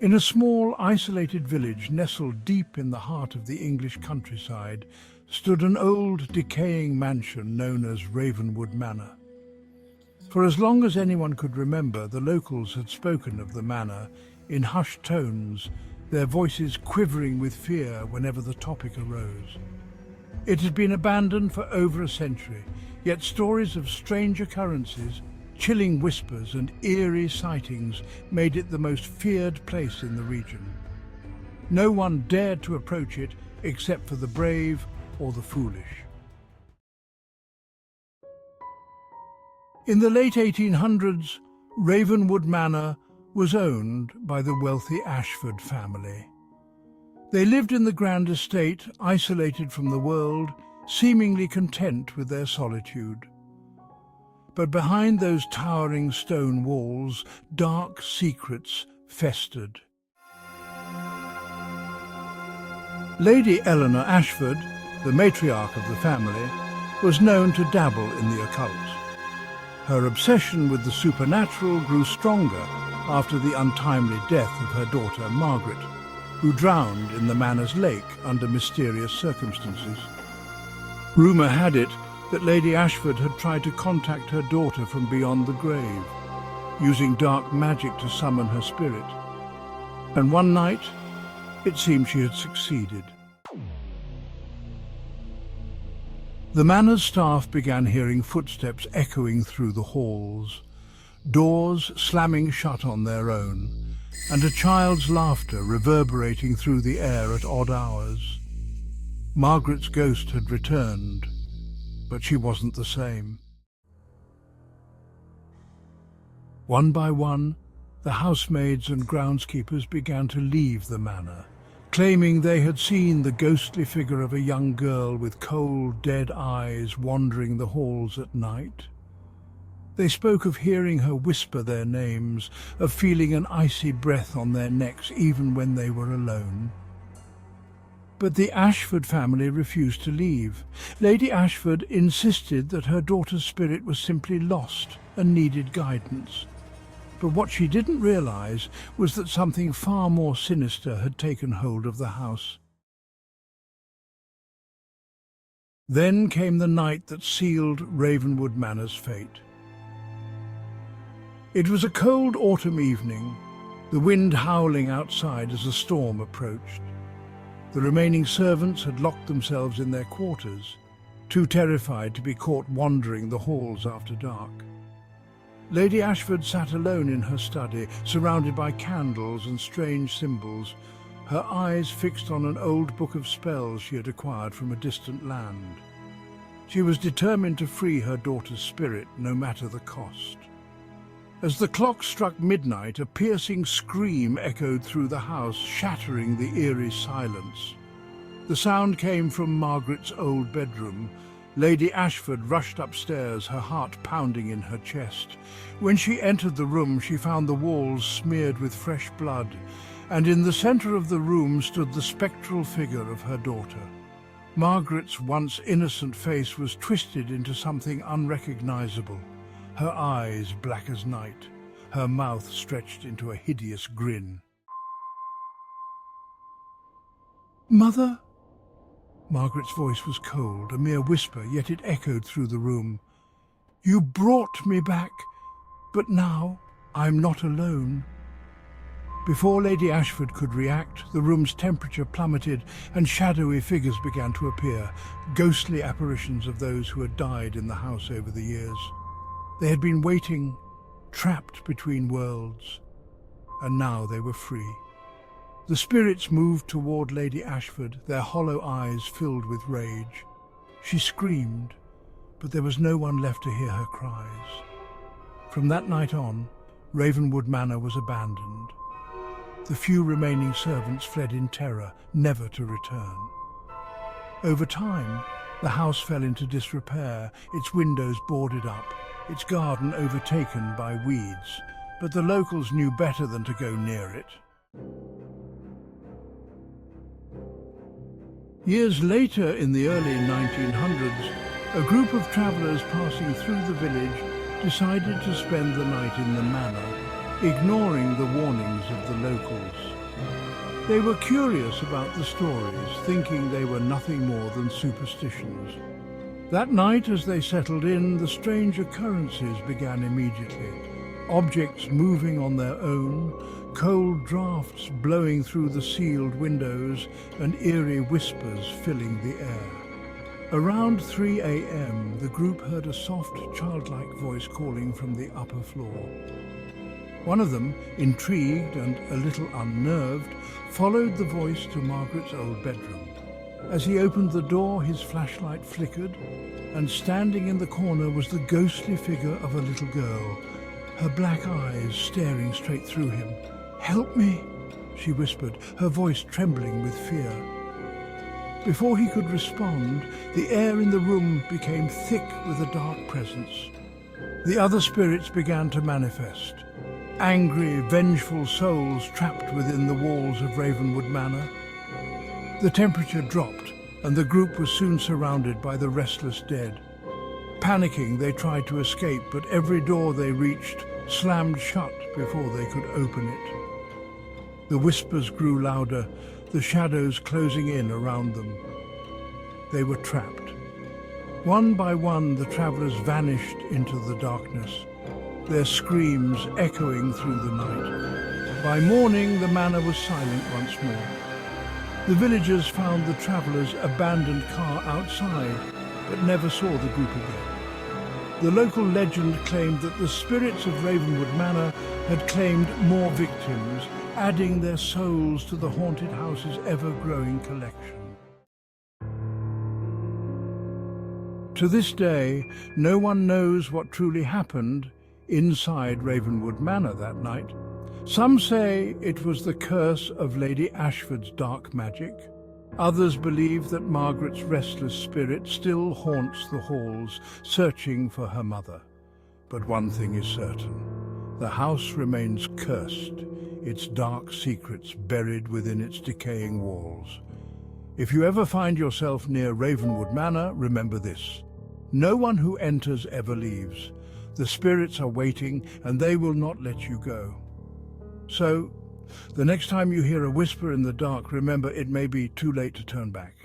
In a small, isolated village nestled deep in the heart of the English countryside stood an old, decaying mansion known as Ravenwood Manor. For as long as anyone could remember, the locals had spoken of the manor in hushed tones, their voices quivering with fear whenever the topic arose. It had been abandoned for over a century, yet stories of strange occurrences, chilling whispers and eerie sightings made it the most feared place in the region. No one dared to approach it except for the brave or the foolish. In the late 1800s, Ravenwood Manor was owned by the wealthy Ashford family. They lived in the grand estate, isolated from the world, seemingly content with their solitude. But behind those towering stone walls, dark secrets festered. Lady Eleanor Ashford, the matriarch of the family, was known to dabble in the occult. Her obsession with the supernatural grew stronger after the untimely death of her daughter Margaret, who drowned in the manor's lake under mysterious circumstances. Rumour had it that Lady Ashford had tried to contact her daughter from beyond the grave, using dark magic to summon her spirit. And one night, it seemed she had succeeded. The manor's staff began hearing footsteps echoing through the halls, doors slamming shut on their own, and a child's laughter reverberating through the air at odd hours. Margaret's ghost had returned, but she wasn't the same. One by one, the housemaids and groundskeepers began to leave the manor, claiming they had seen the ghostly figure of a young girl with cold, dead eyes wandering the halls at night. They spoke of hearing her whisper their names, of feeling an icy breath on their necks even when they were alone. But the Ashford family refused to leave. Lady Ashford insisted that her daughter's spirit was simply lost and needed guidance. But what she didn't realise was that something far more sinister had taken hold of the house. Then came the night that sealed Ravenwood Manor's fate. It was a cold autumn evening, the wind howling outside as the storm approached. The remaining servants had locked themselves in their quarters, too terrified to be caught wandering the halls after dark. Lady Ashford sat alone in her study, surrounded by candles and strange symbols, her eyes fixed on an old book of spells she had acquired from a distant land. She was determined to free her daughter's spirit, no matter the cost. As the clock struck midnight, a piercing scream echoed through the house, shattering the eerie silence. The sound came from Margaret's old bedroom. Lady Ashford rushed upstairs, her heart pounding in her chest. When she entered the room, she found the walls smeared with fresh blood, and in the centre of the room stood the spectral figure of her daughter. Margaret's once innocent face was twisted into something unrecognizable, her eyes black as night, her mouth stretched into a hideous grin. "Mother?" Margaret's voice was cold, a mere whisper, yet it echoed through the room. "You brought me back, but now I'm not alone." Before Lady Ashford could react, the room's temperature plummeted and shadowy figures began to appear, ghostly apparitions of those who had died in the house over the years. They had been waiting, trapped between worlds, and now they were free. The spirits moved toward Lady Ashford, their hollow eyes filled with rage. She screamed, but there was no one left to hear her cries. From that night on, Ravenwood Manor was abandoned. The few remaining servants fled in terror, never to return. Over time, the house fell into disrepair, its windows boarded up, its garden overtaken by weeds, but the locals knew better than to go near it. Years later, in the early 1900s, a group of travellers passing through the village decided to spend the night in the manor, ignoring the warnings of the locals. They were curious about the stories, thinking they were nothing more than superstitions. That night, as they settled in, the strange occurrences began immediately. Objects moving on their own, cold drafts blowing through the sealed windows, and eerie whispers filling the air. Around 3 a.m., the group heard a soft, childlike voice calling from the upper floor. One of them, intrigued and a little unnerved, followed the voice to Margaret's old bedroom. As he opened the door, his flashlight flickered, and standing in the corner was the ghostly figure of a little girl, her black eyes staring straight through him. "Help me," she whispered, her voice trembling with fear. Before he could respond, the air in the room became thick with a dark presence. The other spirits began to manifest. Angry, vengeful souls trapped within the walls of Ravenwood Manor. The temperature dropped, and the group was soon surrounded by the restless dead. Panicking, they tried to escape, but every door they reached slammed shut before they could open it. The whispers grew louder, the shadows closing in around them. They were trapped. One by one, the travelers vanished into the darkness, their screams echoing through the night. By morning, the manor was silent once more. The villagers found the travelers' abandoned car outside, but never saw the group again. The local legend claimed that the spirits of Ravenwood Manor had claimed more victims, adding their souls to the haunted house's ever-growing collection. To this day, no one knows what truly happened inside Ravenwood Manor that night. Some say it was the curse of Lady Ashford's dark magic. Others believe that Margaret's restless spirit still haunts the halls, searching for her mother. But one thing is certain: the house remains cursed, its dark secrets buried within its decaying walls. If you ever find yourself near Ravenwood Manor, remember this: no one who enters ever leaves. The spirits are waiting, and they will not let you go. So, the next time you hear a whisper in the dark, remember it may be too late to turn back.